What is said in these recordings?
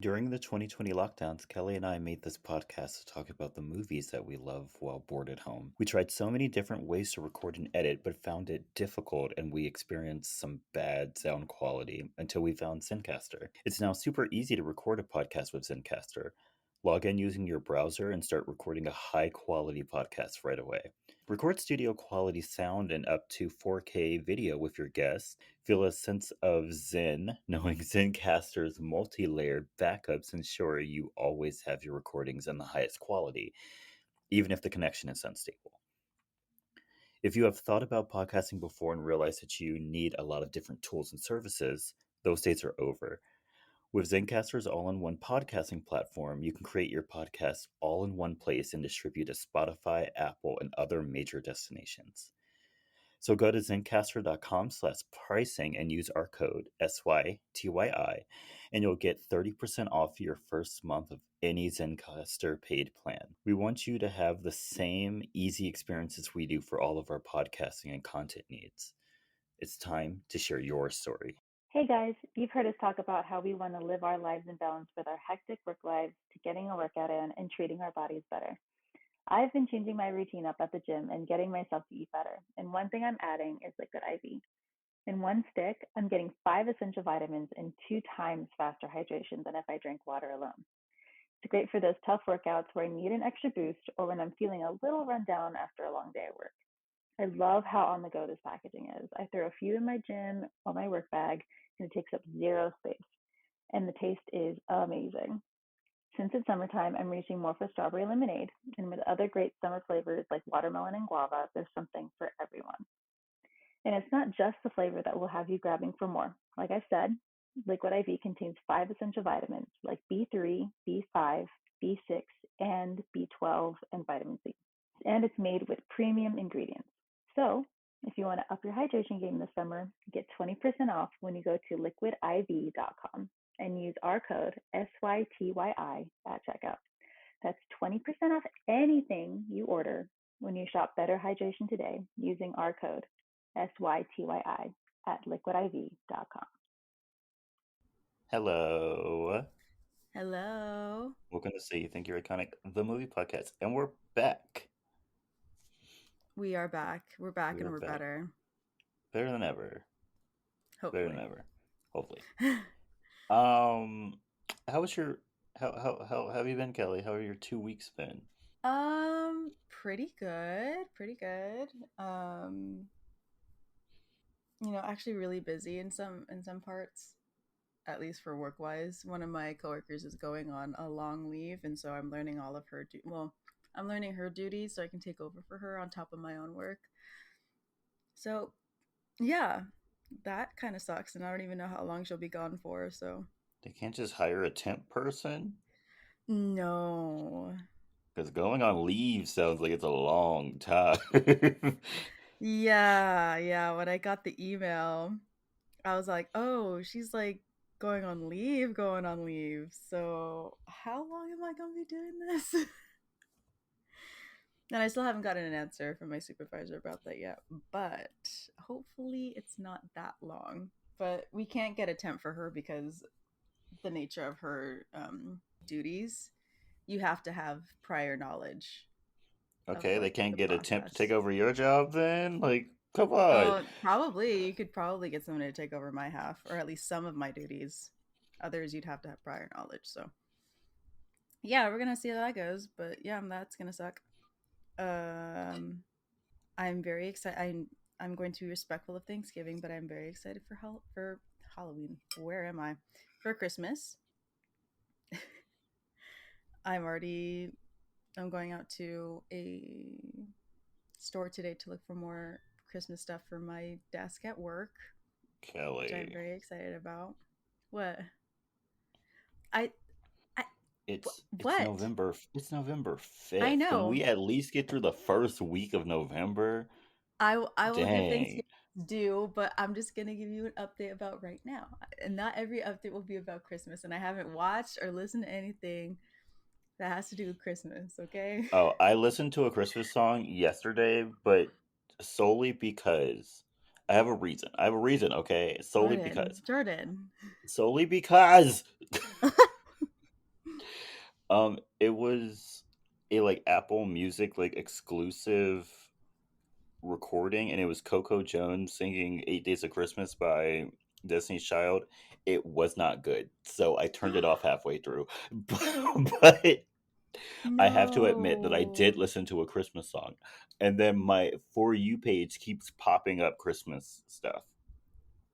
During the 2020 lockdowns, Kelly and I made this podcast to talk about the movies that we love while bored at home. We tried so many different ways to record and edit, but found it difficult and we experienced some bad sound quality until we found Zencaster. It's now super easy to record a podcast with Zencaster. Log in using your browser and start recording a high quality podcast right away. Record studio quality sound and up to 4K video with your guests. Feel a sense of zen knowing Zencaster's multi layered backups ensure you always have your recordings in the highest quality, even if the connection is unstable. If you have thought about podcasting before and realized that you need a lot of different tools and services, those days are over. With Zencaster's all in one podcasting platform, you can create your podcast all in one place and distribute to Spotify, Apple, and other major destinations. So go to zencaster.com/pricing and use our code SYTYI, and you'll get 30% off your first month of any Zencaster paid plan. We want you to have the same easy experiences we do for all of our podcasting and content needs. It's time to share your story. Hey guys, you've heard us talk about how we want to live our lives in balance with our hectic work lives to getting a workout in and treating our bodies better. I've been changing my routine up at the gym and getting myself to eat better. And one thing I'm adding is liquid IV. In one stick, I'm getting 5 essential vitamins and 2 times faster hydration than if I drank water alone. It's great for those tough workouts where I need an extra boost or when I'm feeling a little run down after a long day at work. I love how on the go this packaging is. I throw a few in my gym or my work bag and it takes up zero space. And the taste is amazing. Since it's summertime, I'm reaching more for strawberry lemonade. And with other great summer flavors like watermelon and guava, there's something for everyone. And it's not just the flavor that will have you grabbing for more. Like I said, Liquid IV contains 5 essential vitamins like B3, B5, B6, and B12, and vitamin C. And it's made with premium ingredients. So, if you want to up your hydration game this summer, get 20% off when you go to liquidiv.com and use our code SYTYI at checkout. That's 20% off anything you order when you shop Better Hydration today using our code SYTYI at liquidiv.com. Hello. Hello. Welcome to Say You Think You're Iconic, the movie podcast. And we're back. We are back. We're back We are and we're back. better. Better than ever. Better than Hopefully. ever. Hopefully. Um, how was your how have you been, Kelly? How are your 2 weeks been? Pretty good. Pretty good. Um, actually really busy in some parts, at least for work wise. One of my coworkers is going on a long leave, and so I'm learning all of her I'm learning her duties so I can take over for her on top of my own work. So, yeah, that kind of sucks, and I don't even know how long she'll be gone for, so They can't just hire a temp person? no. Because going on leave sounds like it's a long time. Yeah. When I got the email, I was like, oh, she's like going on leave, going on leave. So, how long am I going to be doing this? And I still haven't gotten an answer from my supervisor about that yet. But hopefully, it's not that long. But we can't get a temp for her because the nature of her duties, you have to have prior knowledge of Okay, they like can't the get a temp to take process. over your job then? Like, come on. Oh, probably. You could probably get someone to take over my half, or at least some of my duties. Others, you'd have to have prior knowledge. So, yeah, we're gonna see how that goes. But yeah, that's gonna suck. Um, I'm very excited. I'm going to be respectful of Thanksgiving, but I'm very excited for Halloween. Where am I? For Christmas. I'm already. I'm going out to a store today to look for more Christmas stuff for my desk at work, which I'm Kelly. very excited about. What? I, I, It's what? November I 5th. Can know. we at least get through the first week of November? I will give Dang. Thanksgiving due, but I'm just gonna give you an update about right now. And not every update will be about Christmas. And I haven't watched or listened to anything that has to do with Christmas. Okay. Oh, I listened to a Christmas song yesterday, but solely because I have a reason. I have a reason, okay? Solely Jordan, because. Jordan. Solely because It was a like Apple Music like exclusive recording, and it was Coco Jones singing 8 Days of Christmas by Destiny's Child. It was not good, so I turned it off halfway through. But I have to admit that I did No. listen to a Christmas song, and then my For You page keeps popping up Christmas stuff.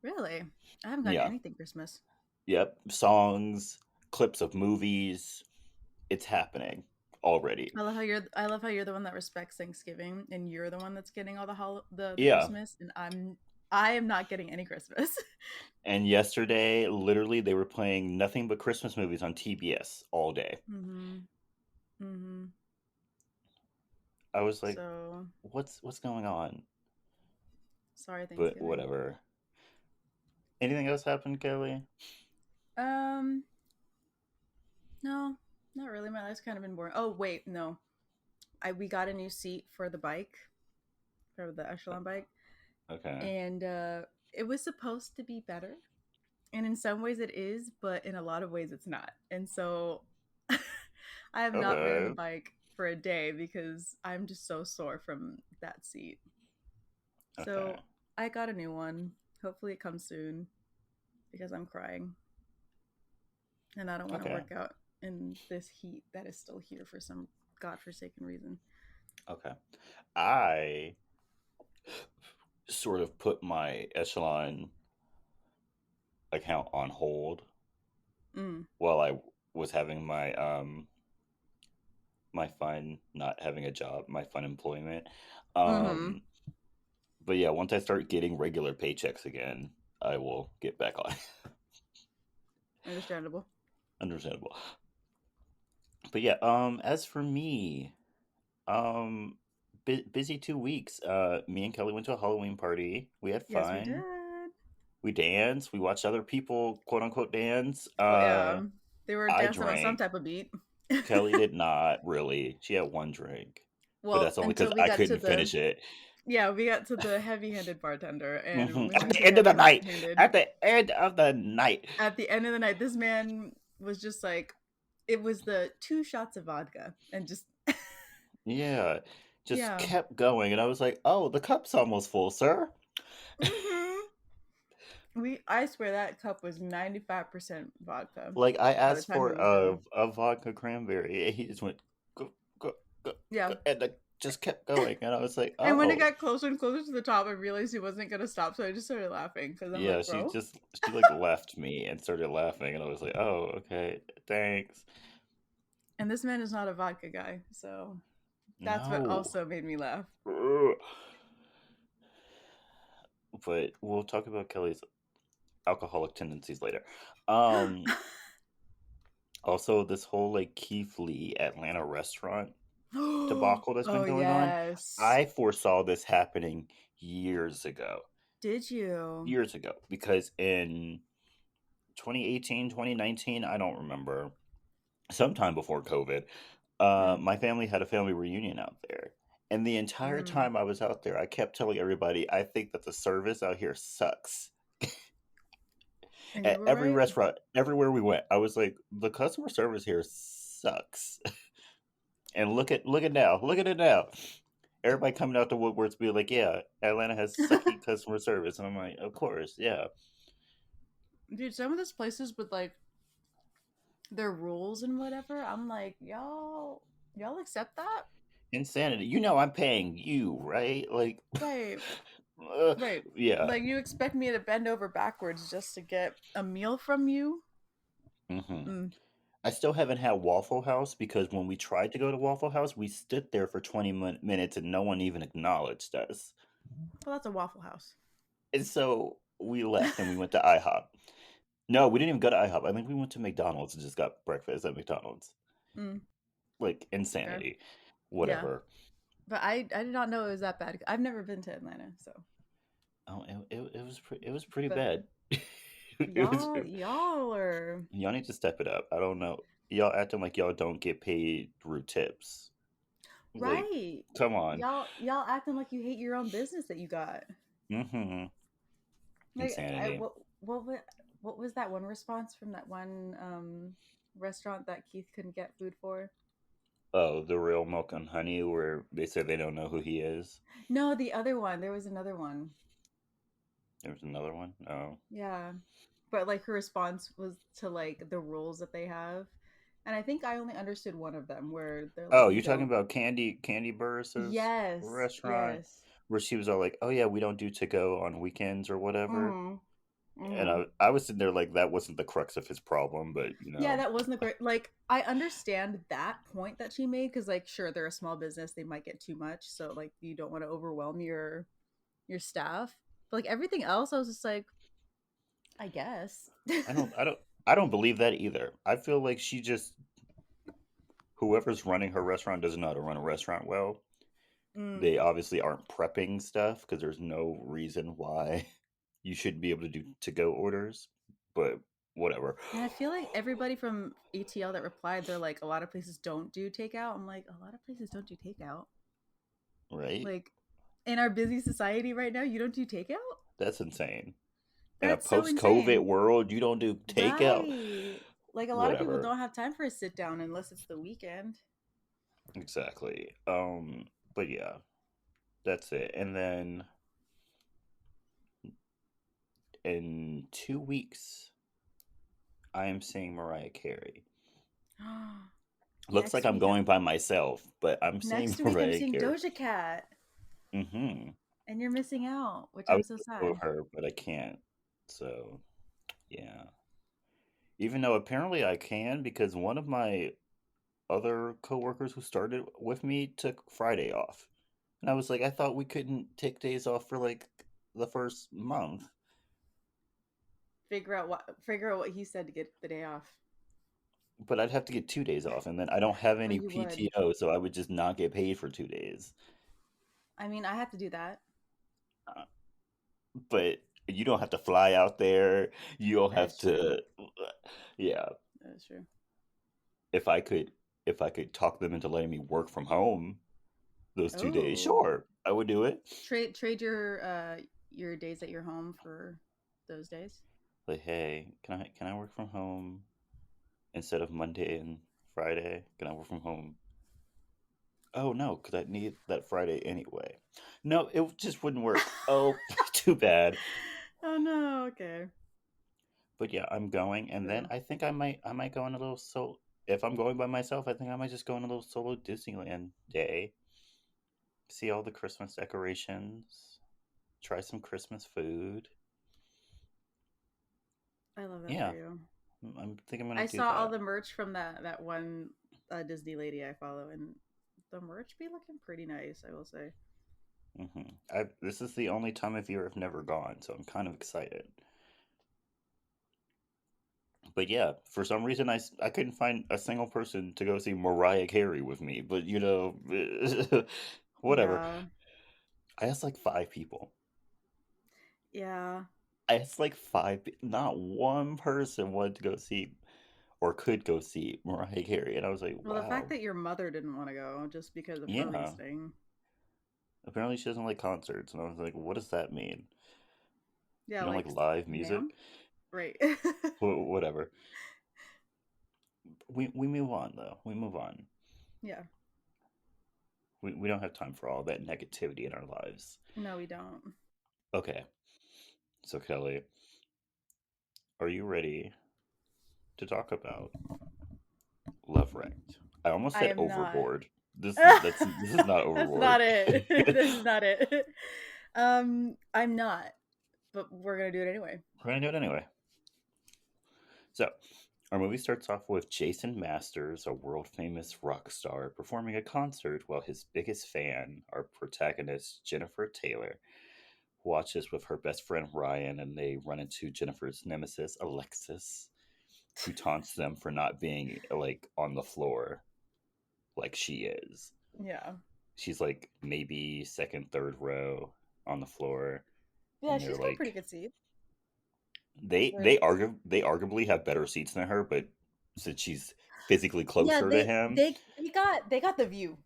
Really? I haven't gotten Yeah. anything Christmas. Yep. Songs, clips of movies. It's happening already. I love how you're the one that respects Thanksgiving and you're the one that's getting all the Yeah. Christmas and I am not getting any Christmas. And yesterday, literally, they were playing nothing but Christmas movies on TBS all day. Mhm. Mhm. I was like, So, what's going on? sorry But Thanksgiving. whatever. Anything else happened, Kelly? Um, no, not really. My life's kind of been boring. Oh, wait, no. I we got a new seat for the bike, for the Echelon bike, Okay. and it was supposed to be better. And in some ways it is, but in a lot of ways it's not. And so I have not ridden the Okay. bike for a day because I'm just so sore from that seat. Okay. So I got a new one. Hopefully it comes soon because I'm crying and I don't want to Okay. work out in this heat that is still here for some godforsaken reason. Okay. I sort of put my Echelon account on hold Mm. while I was having my fun not having a job, my fun employment. Mm-hmm. Um but yeah, once I start getting regular paychecks again, I will get back on. Understandable. Understandable. But yeah, as for me, um busy 2 weeks. Me and Kelly went to a Halloween party. We had Yes, we fun. did. We danced. We watched other people quote unquote dance. Well, yeah. They were I dancing on some drank. type of beat. Kelly did not really. She had one drink, but Well, that's only because until we I got to couldn't the finish it. yeah, we got to the heavy-handed bartender, and when At we the say end of the night. heavy-handed, At the end of the night. at the end of the night, this man was just like, it was the 2 shots of vodka, and just Yeah, just yeah, kept going, and I was like, "Oh, the cup's almost full, sir." hmm I swear that cup was 95% vodka Like I by the asked time he for was done. a vodka cranberry, and he just went go go go Yeah, go, and just kept going, and I was like, and when it "Oh, got closer and closer to the top, I realized he wasn't gonna stop, so I just started laughing because I'm yeah." like, bro, She like left me and started laughing, and I was like, "Oh, okay, thanks." and this man is not a vodka guy, so that's what No, also made me laugh. ugh. But we'll talk about Kelly's alcoholic tendencies later. Um, Also, this whole like Keith Lee Atlanta restaurant debacle that's been Oh going on, yes. I foresaw this happening years ago. Did you? Years ago. Because in 2018, 2019, I don't remember, sometime before COVID, Mm, my family had a family reunion out there. And the entire mm. time I was out there, I kept telling everybody, I think that the service out here sucks. And you At were every right. restaurant, everywhere we went, I was like, the customer service here sucks. And look at now. Look at it now. Everybody coming out the woodworks being like, yeah, Atlanta has sucky customer service. And I'm like, of course, yeah. Dude, some of those places with like their rules and whatever, I'm like, y'all accept that? Insanity. You know I'm paying you, right? Like, Right, uh, right. yeah. Like you expect me to bend over backwards just to get a meal from you? hmm Mm. I still haven't had Waffle House because when we tried to go to Waffle House, we stood there for 20 minutes and no one even acknowledged us. Well, that's a Waffle House. And so we left and we went to IHOP. No, we didn't even go to IHOP. I think we went to McDonald's and just got breakfast at McDonald's. Mm, Like, fair. insanity. Yeah, Whatever. but I did not know it was that bad. I've never been to Atlanta, so. Oh, it was pretty But bad. It was. y'all are Y'all need to step it up. I don't know. Y'all acting like y'all don't get paid through tips. Like, right. come on. Y'all acting like you hate your own business that you got. Mm-hmm. Like I Insanity. what what was that one response from that one restaurant that Keith couldn't get food for? Oh, the Real Milk and Honey, where they say they don't know who he is. No, the other one. There was another one. There's another one. Oh, Yeah. But like her response was to like the rules that they have. And I think I only understood one of them where they're like oh, we you're talking don't. about Candy Burris's Yes. restaurant, Yes. where she was all like, "Oh yeah, we don't do to go on weekends or whatever." Mhm. And Mhm. I was sitting there like that wasn't the crux of his problem, but Yeah, that wasn't a great like I understand that point that she made cuz like sure they're a small business, they might get too much, so like you don't want to overwhelm your staff. But like everything else I was just like I guess. I don't I don't I don't believe that either. I feel like she just whoever's running her restaurant doesn't know how to run a restaurant well. Mm. They obviously aren't prepping stuff because there's no reason why you should be able to do to go orders, but whatever. And I feel like everybody from ATL that replied, they're like, a lot of places don't do takeout. I'm like, a lot of places don't do takeout. Right? Like, in our busy society right now, you don't do takeout? That's insane. In a That's so post COVID insane. world, you don't do takeout. Right. Like, a lot of people Whatever. don't have time for a sit down unless it's the weekend. Exactly. But yeah, that's it. And then in 2 weeks, I am seeing Mariah Carey. Looks like Next I'm week, going by myself, but I'm seeing next week, I'm Mariah seeing Carey. Doja Cat, Mm-hmm. and you're missing out, which I I'm would so go sad. her, but I can't. So yeah. Even though apparently I can because one of my other coworkers who started with me took Friday off. And I was like, I thought we couldn't take days off for like the first month. Figure out what he said to get the day off. But I'd have to get 2 days off, and then I don't have Oh, any you would. PTO, so I would just not get paid for 2 days. I mean, I have to do that. Uh, But you don't have to fly out there. You don't That is have true. to. Yeah, That is true. if I could, if I could talk them into letting me work from home those 2 days, Oh, sure, I would do it. trade your days at your home for those days. Like, hey, can I work from home instead of Monday and Friday? Can I work from home? Oh no, because I need that Friday anyway. No, it just wouldn't work. Oh, too bad. Oh no. Okay. But yeah, I'm going, and then True. I think I might go on a little solo. If I'm going by myself, I think I might just go on a little solo Disneyland day. See all the Christmas decorations. Try some Christmas food. I love that for Yeah, you. I think I'm gonna I do saw all that. the merch from that one Disney lady I follow, and the merch be looking pretty nice. I will say. This is the only time of year I've never gone, so I'm kind of excited. But yeah, for some reason I couldn't find a single person to go see Mariah Carey with me. But whatever. Yeah. I asked like 5 people. Yeah. I asked like not one person wanted to go see or could go see Mariah Carey, and I was like, Well, the fact wow, that your mother didn't want to go just because of her yeah. reasoning. Apparently she doesn't like concerts, and I was like, what does that mean? Yeah, You don't like, like live ma'am. music? Right. Whatever. We move on though. We move on. Yeah. We don't have time for all that negativity in our lives. No, we don't. Okay, so Kelly, are you ready to talk about Love Wrecked? I almost I said am not. Overboard. This is not That's Overboard. not it. This is not it. I'm not, but we're gonna do it anyway. We're gonna do it anyway. So, our movie starts off with Jason Masters, a world famous rock star, performing a concert while his biggest fan, our protagonist Jennifer Taylor, watches with her best friend Ryan, and they run into Jennifer's nemesis Alexis, who taunts them for not being like on the floor like she is. Yeah. She's like maybe second, third row on the floor, Yeah, and they're she's got a pretty like good seat. they For they argue they arguably have better seats than her, but since she's physically yeah, closer to him, they got the view.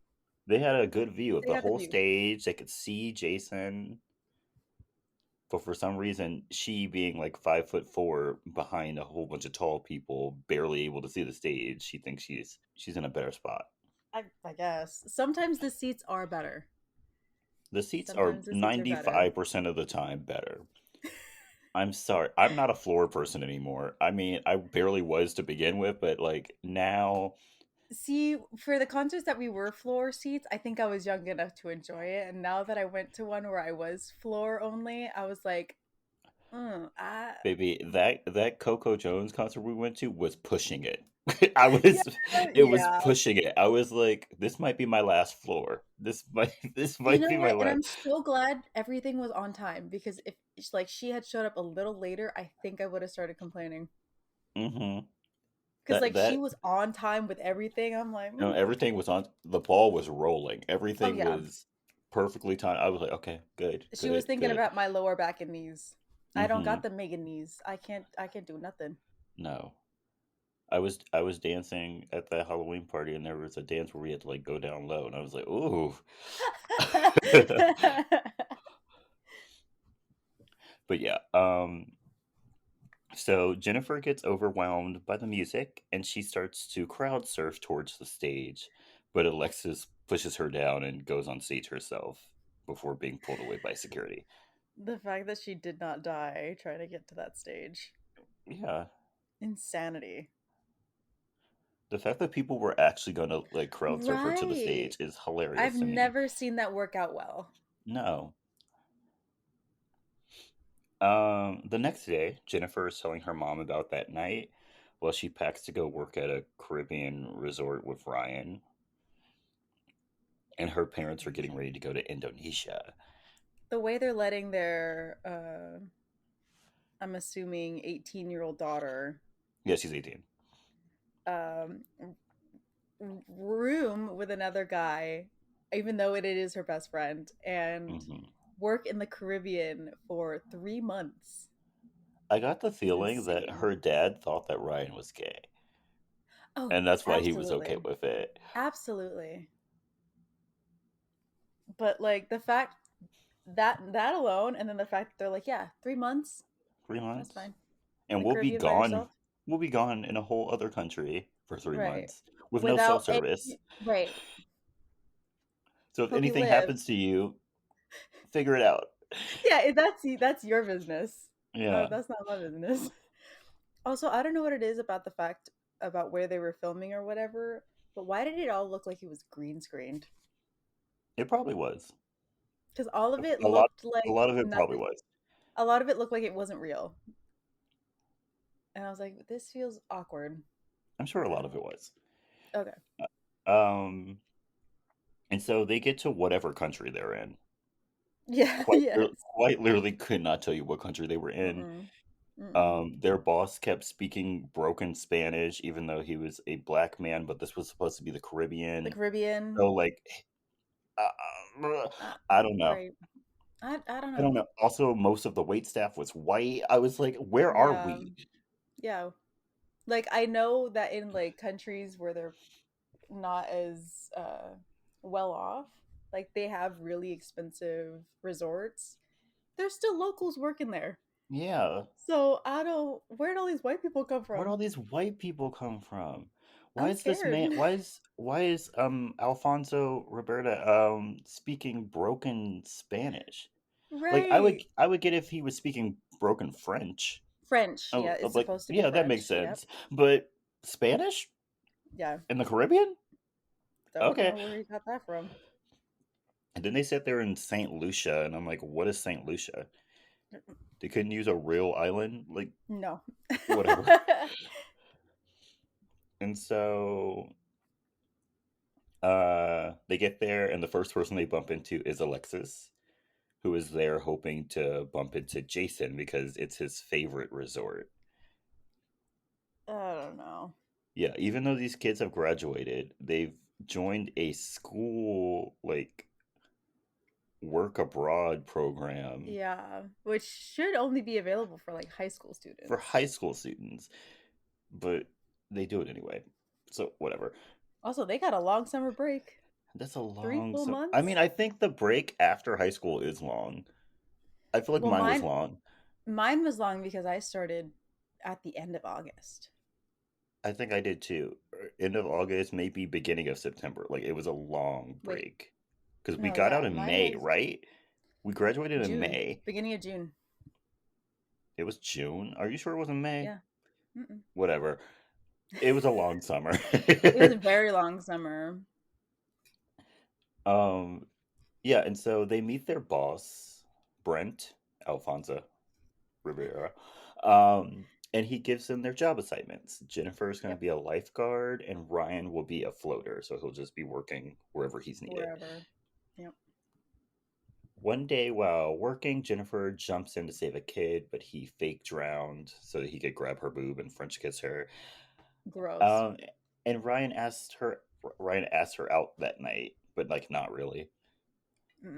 they had a good view of They the got the whole view. stage. They could see Jason. But for some reason, she being like 5'4" behind a whole bunch of tall people, barely able to see the stage, she thinks she's in a better spot. I guess sometimes the seats are better. The seats are Sometimes the seats are better. 95% of the time better. I'm sorry. I'm not a floor person anymore. I mean, I barely was to begin with, but like now, See, for the concerts that we were floor seats, I think I was young enough to enjoy it. And now that I went to one where I was floor only, I was like, I baby, that Coco Jones concert we went to was pushing it. I yeah, was it was yeah. pushing it. I was like, this might be my last floor. This might this You might know be my what? And last. I'm so glad everything was on time because if like she had showed up a little later, I think I would have started complaining. Hmm. Because That like she that was on time with everything. I'm like, everything was on. The ball was rolling. oh Everything yeah. was perfectly timed. I was like, okay, good, She was good, thinking good. about my lower back and knees. I don't got Hmm. the mega knees. I can't do nothing. No. I was dancing at that Halloween party, and there was a dance where we had to like go down low, and I was like, ooh. But yeah, so Jennifer gets overwhelmed by the music, and she starts to crowd surf towards the stage, but Alexis pushes her down and goes on stage herself before being pulled away by security. The fact that she did not die trying to get to that stage. Yeah, Insanity. the fact that people were actually gonna like crowd surf her to the Right. stage is hilarious I've to me. never seen that work out well. No. The next day, Jennifer is telling her mom about that night while she packs to go work at a Caribbean resort with Ryan, and her parents are getting Crazy. ready to go to Indonesia. The way they're letting their I'm assuming 18-year-old daughter Yeah, she's 18. um room with another guy, even though it is her best friend, and Hmm. work in the Caribbean for 3 months I got the is feeling that insane. her dad thought that Ryan was gay, Oh, and that's why he was okay absolutely. with it. Absolutely. But like the fact that alone, and then the fact that they're like, yeah, 3 months, Three that's months, fine. In and the we'll be Caribbean by gone. yourself. We'll be gone in a whole other country for three Right. months with no cell Without service. right. So if Hope you anything live. happens to you, figure it out. Yeah, that's your business. Yeah, That's not my business. Also, I don't know what it is about the fact about where they were filming or whatever, but why did it all look like it was green screened? it probably was. Because all of it A lot, looked a like lot of it probably nothing. was. A lot of it looked like it wasn't real, and I was like, this feels awkward. I'm sure a I lot don't of it like was. it. Okay. Um, and so they get to whatever country they're in. Yeah. Yes. Quite literally could not tell you what country they were in. Mm-mm. Mm-mm. Their boss kept speaking broken Spanish, even though he was a black man, but this was supposed to be the The Caribbean. Caribbean. So, like, Uh, I don't know. right. I don't I know. don't know. Also, most of the wait staff was white. I was like, where are Yeah. we? Yeah. Like I know that in like countries where they're not as well off, like they have really expensive resorts, there's still locals working there. Yeah. So I don't. Where'd all these white people come Where'd from? all these white people come from? Why I'm is this scared. man why is Alfonso Roberta speaking broken Spanish? Like Right. I would get if he was speaking broken French. French. Yeah, Oh, it's like supposed to be yeah, that makes French. Yep. sense. But Spanish Yeah. in the Caribbean? Don't Okay. know where he got that from. And then they said they're in St. Lucia, and I'm like, what is St. Lucia? They couldn't use a real island? Like, No. whatever. And so they get there, and the first person they bump into is Alexis, who is there hoping to bump into Jason because it's his favorite resort. I don't know. Yeah, even though these kids have graduated, they've joined a school like work abroad program Yeah, which should only be available for like high school for students. high school students, but they do it anyway. So whatever. Also, they got a long summer break. That's a Three long full so I mean, months? I think the break after high school is long. I feel like Well, mine was long. mine was long because I started at the end of August. I think I did too. End of August, maybe beginning of September. Like it was a long Wait, break. Because we no, got out yeah, in mine May, was right? We graduated in June, May. beginning of June. It was June. Are you sure it wasn't May? Yeah. Mm-mm. Whatever. It was a long summer. It was a very long summer. um, yeah, and so they meet their boss, Brent Alfonso Rivera. And he gives them their job assignments. Jennifer is going to Yep, be a lifeguard, and Ryan will be a floater, so he'll just be working wherever he's needed. wherever. Yep. One day while working, Jennifer jumps in to save a kid, but he fake drowned so that he could grab her boob and French kiss her. Gross. Um, and Ryan asked her out that night, but like not really.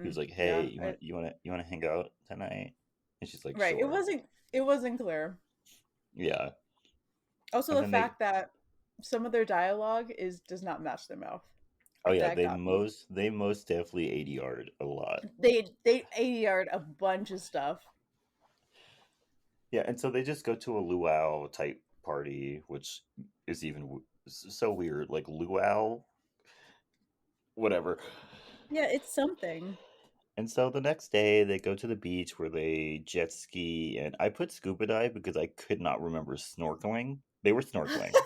He was Mm-mm. like, "Hey, Yeah. you want to hang out tonight?" And she's like, Right. "Sure." It wasn't clear. Yeah. Also, And the then they fact that some of their dialogue is does not match their mouth. Oh yeah, That got me. they most definitely ADR'd a lot. They ADR'd a bunch of stuff. Yeah, and so they just go to a luau type party, which is so weird. Like luau, whatever. Yeah, it's something. And so the next day they go to the beach where they jet ski, and I put scuba dive because I could not remember snorkeling. They were snorkeling.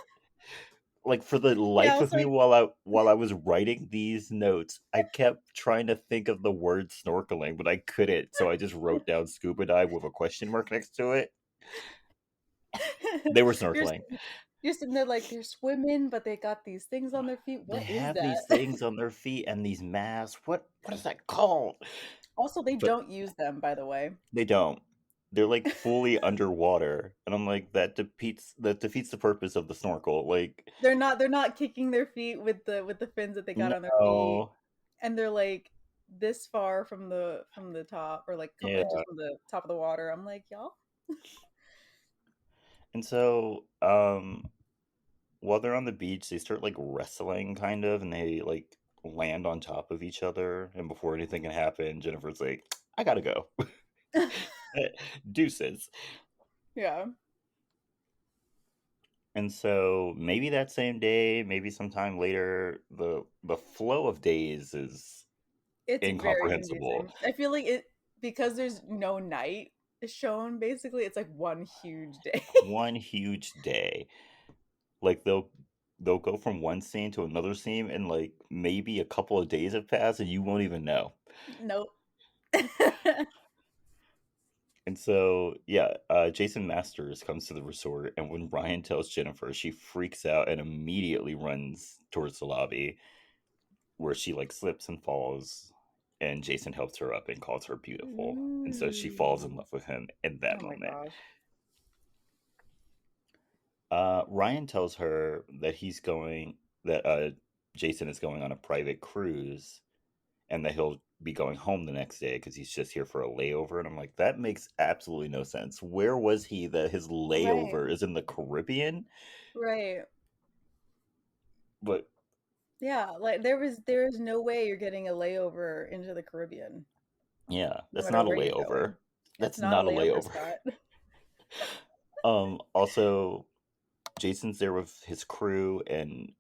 Like for the Yeah, I life was of me like, while I was writing these notes, I kept trying to think of the word snorkeling, but I couldn't. So I just wrote down scuba dive with a question mark next to it. They were you're snorkeling. you're sitting there like they're swimming, but they got these things on their feet. They What is have these that? things on their feet and these masks. What is that called? Also, they But don't use them, by the way. they don't. They're like fully underwater, and I'm like that defeats the purpose of the snorkel. Like They're not kicking their feet with the fins that they got on their feet, no, and they're like this far from the top, or like a couple inches yeah. from the top of the water. I'm like, y'all. And so while they're on the beach, they start like wrestling kind of, and they like land on top of each other. And before anything can happen, Jennifer's like, "I gotta go, deuces." Yeah, And so maybe that same day, maybe sometime later, the flow of days is it's very incomprehensible. confusing. I feel like it because there's no night shown. Basically, it's like one huge day. One huge day, like they'll go from one scene to another scene, and like maybe a couple of days have passed, and you won't even know. Nope. And so, yeah, Jason Masters comes to the resort, and when Ryan tells Jennifer, she freaks out and immediately runs towards the lobby, where she like slips and falls, and Jason helps her up and calls her beautiful, and so she falls in Ooh. love with him in that Oh my moment. gosh. Ryan tells her that Jason is going on a private cruise, and that he'll be going home the next day because he's just here for a layover. And I'm like, that makes absolutely no sense. Where was he that his Right. layover is in the Caribbean? Right. But Yeah, like there is no way you're getting a layover into the Caribbean, yeah, no that's matter not a where you're layover. going. That's That's not a not a layover, layover. Scott. Also, Jason's there with his crew, and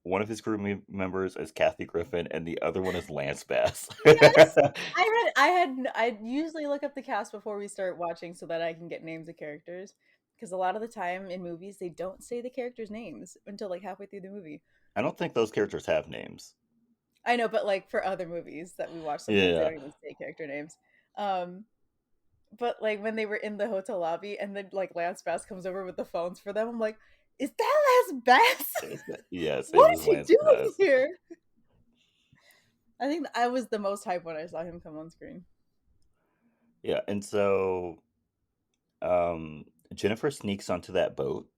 one of his members is Kathy Griffin, and the other one is Lance Bass. Yes. I usually look up the cast before we start watching so that I can get names of characters. Because a lot of the time in movies they don't say the characters' names until like halfway through the movie. I don't think those characters have names. I know, but like for other movies that we watch, sometimes they Yeah. don't even say character names. Um, but like when they were in the hotel lobby and then like Lance Bass comes over with the phones for them, I'm like, is that Lance Bass? Yes, it What is is he Lance doing Bass. here? I think I was the most hyped when I saw him come on screen. Yeah, and so Jennifer sneaks onto that boat.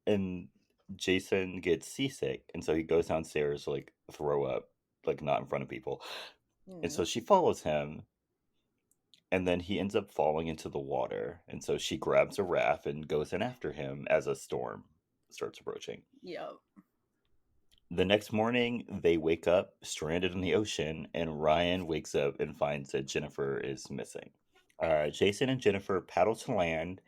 And Jason gets seasick, and so he goes downstairs to like throw up, like not in front of people. And so Mm, she follows him, and then he ends up falling into the water. And so she grabs a raft and goes in after him as a storm starts approaching. yep. The next morning, they wake up stranded in the ocean, and Ryan wakes up and finds that Jennifer is missing. Jason and Jennifer paddle to land,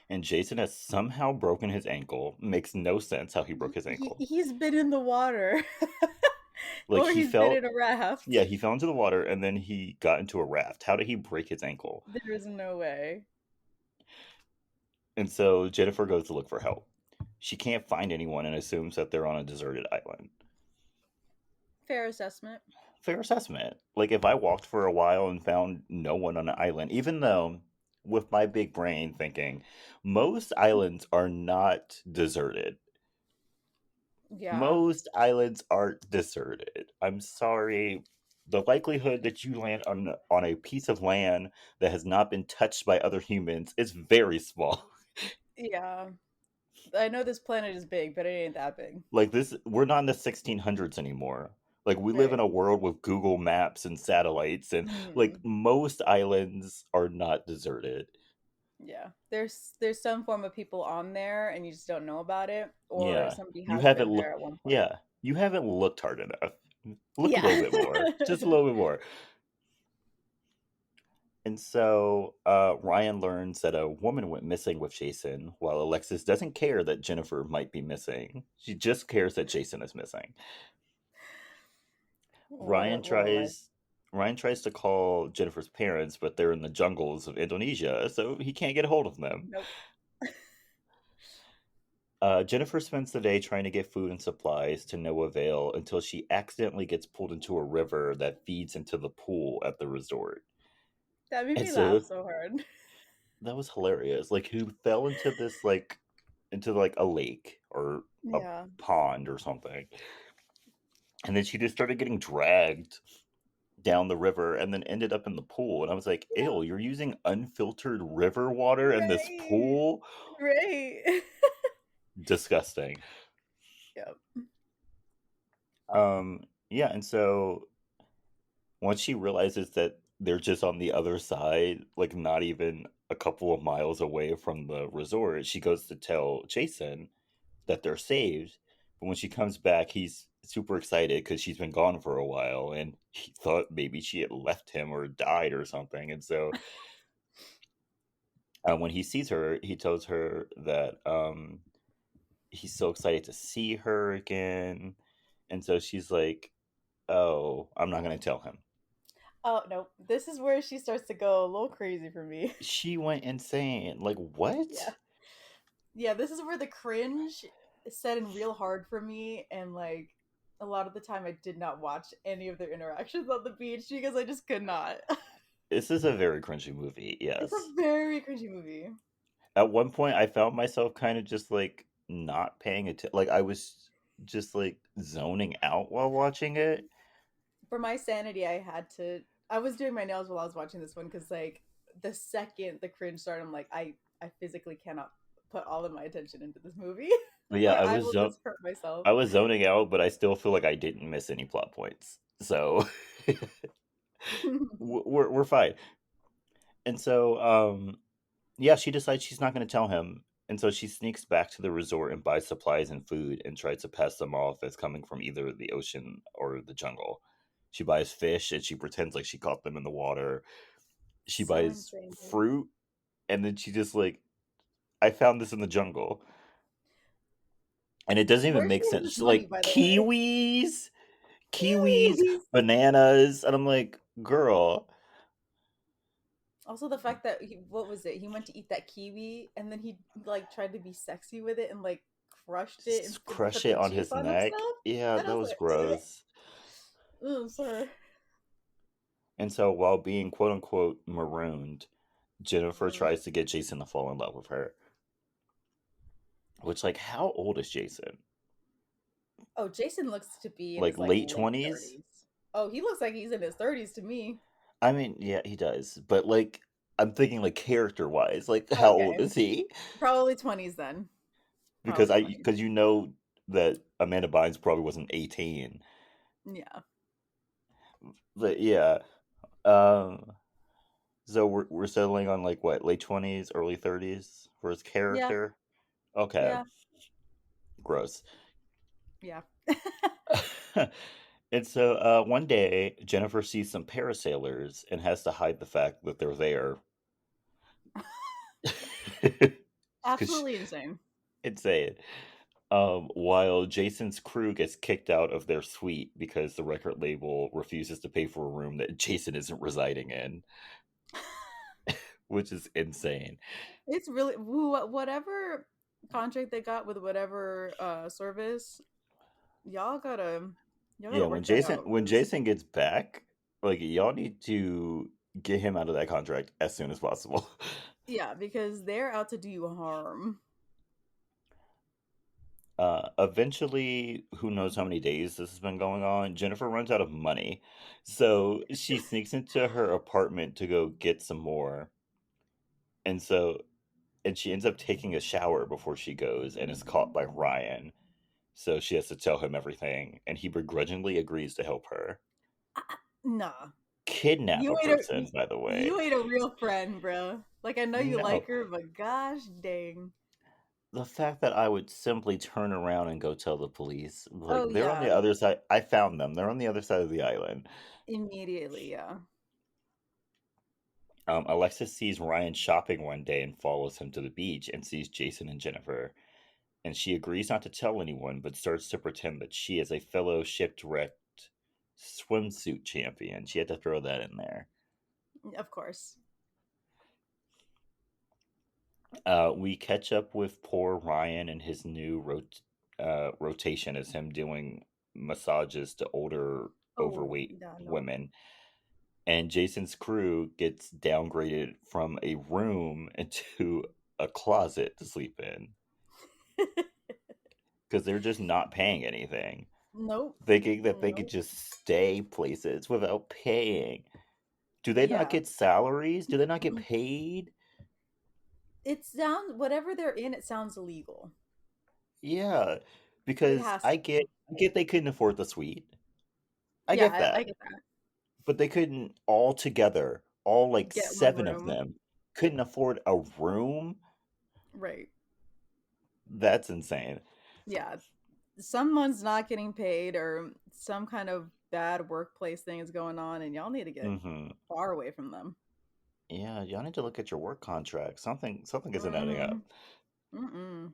and Jason has somehow broken his ankle. Makes no sense how he broke his ankle. He's been in the water. Like Or he he's been fell, in a raft. yeah, he fell into the water and then he got into a raft. How did he break his ankle? There is no way. And so Jennifer goes to look for help. She can't find anyone and assumes that they're on a deserted island. Fair assessment. Fair assessment. Like if I walked for a while and found no one on an island, even though with my big brain thinking most islands are not deserted. Yeah. Most islands aren't deserted. I'm sorry. The likelihood that you land on a piece of land that has not been touched by other humans is very small. Yeah. I know this planet is big, but it ain't that big. Like this, we're not in the 1600s anymore. Like we live in Right. a world with Google Maps and satellites, and like Mm, most islands are not deserted. yeah. There's some form of people on there and you just don't know about it, or Yeah, somebody you has haven't been looked. there at one point. Yeah, you haven't looked hard enough. Look a little Yeah. bit more, just a little bit more. And so Ryan learns that a woman went missing with Jason, while Alexis doesn't care that Jennifer might be missing. She just cares that Jason is missing. Ryan What a life. tries Ryan tries to call Jennifer's parents, but they're in the jungles of Indonesia, so he can't get a hold of them. Nope. Jennifer spends the day trying to get food and supplies to no avail until she accidentally gets pulled into a river that feeds into the pool at the resort. That made And me laugh so so hard. that was hilarious. Like who fell into this into like a lake or a Yeah. pond or something. And then she just started getting dragged down the river and then ended up in the pool. And I was like, Yeah. ew, you're using unfiltered river water in this Right. pool? Right. Disgusting. Yep. Yeah, and so once she realizes that they're just on the other side, like not even a couple of miles away from the resort, she goes to tell Jason that they're saved. But when she comes back, he's super excited because she's been gone for a while and he thought maybe she had left him or died or something. And so when he sees her, he tells her that he's so excited to see her again. And so she's like, oh, I'm not going to tell him. Oh no, this is where she starts to go a little crazy for me. She went insane. Like, Yeah. what? Yeah, this is where the cringe set in real hard for me, and like a lot of the time I did not watch any of their interactions on the beach because I just could not. This is a very cringy movie, It's a yes. very cringy movie. At one point, I found myself kind of just like not paying attention. Like, I was just like zoning out while watching it. For my sanity, I was doing my nails while I was watching this one because like the second the cringe started, I'm like I physically cannot put all of my attention into this movie, But yeah, or I will just hurt myself. I was zoning out, but I still feel like I didn't miss any plot points. So we're fine. And so yeah, she decides she's not going to tell him. And so she sneaks back to the resort and buys supplies and food and tries to pass them off as coming from either the ocean or the jungle. She buys fish and she pretends like she caught them in the water. She So buys insane, dude. fruit and then she just like, I found this in the jungle. And it doesn't even Where's make she getting sense. this She's money, like, by the way? kiwis, Kiwis. bananas. And I'm like, girl, Also, the fact that what was it? He went to eat that kiwi, and then he like tried to be sexy with it and like crushed it and crush put it the on juice his on neck. himself. Yeah, And I that was was like, gross. oh, sorry. And so while being quote unquote marooned, Jennifer Mm. tries to get Jason to fall in love with her. Which, like, how old is Jason? Oh, Jason looks to be in Like his like late late 20s? 30s. Oh, he looks like he's in his 30s to me. I mean, yeah, he does. But like, I'm thinking like character wise, like how old Okay, is he? probably 20s then. Because Probably 20s. because you know that Amanda Bynes probably wasn't 18. Yeah. But yeah. Um so we're settling on like what, late 20s, early 30s for his Yeah. character? Okay. Yeah. Gross. Yeah. And so one day, Jennifer sees some parasailers and has to hide the fact that they're there. Because Absolutely insane. insane. While Jason's crew gets kicked out of their suite because the record label refuses to pay for a room that Jason isn't residing in, which is insane. It's really whatever contract they got with whatever service, y'all gotta y'all Yeah, gotta work that out When because Jason gets back, like y'all need to get him out of that contract as soon as possible. yeah, because they're out to do you harm. Eventually, who knows how many days this has been going on, Jennifer runs out of money. So she sneaks into her apartment to go get some more. And and she ends up taking a shower before she goes and is caught by Ryan. So she has to tell him everything, and he begrudgingly agrees to help her. Nah, Kidnap you a ain't a person, by the you way. ain't a real friend, bro. Like I know you No. like her, but gosh dang. The fact that I would simply turn around and go tell the police, like Oh they're on the yeah, other side. I found them. They're on the other side of the island. immediately, yeah. Alexis sees Ryan shopping one day and follows him to the beach and sees Jason and Jennifer. And she agrees not to tell anyone, but starts to pretend that she is a fellow shipwrecked swimsuit champion. She had to throw that in there. Of course. We catch up with poor Ryan and his new rotation as him doing massages to older, Oh, overweight yeah, no. women. And Jason's crew gets downgraded from a room into a closet to sleep in because they're just not paying anything, Nope. thinking that they could Nope. just stay places without paying. Do they not Yeah. get salaries? Do they not get paid? It sounds whatever they're in, it sounds illegal. Yeah, It because has to. I get they couldn't afford the suite. I Yeah, get I that. get that. But they couldn't all together, all like Get one seven of room. them, couldn't afford a room? Right. That's insane. Yeah. Someone's not getting paid or some kind of bad workplace thing is going on and y'all need to get Mhm. far away from them. Yeah, y'all need to look at your work contract. Something isn't adding Mm-hmm. up. Mm-mm.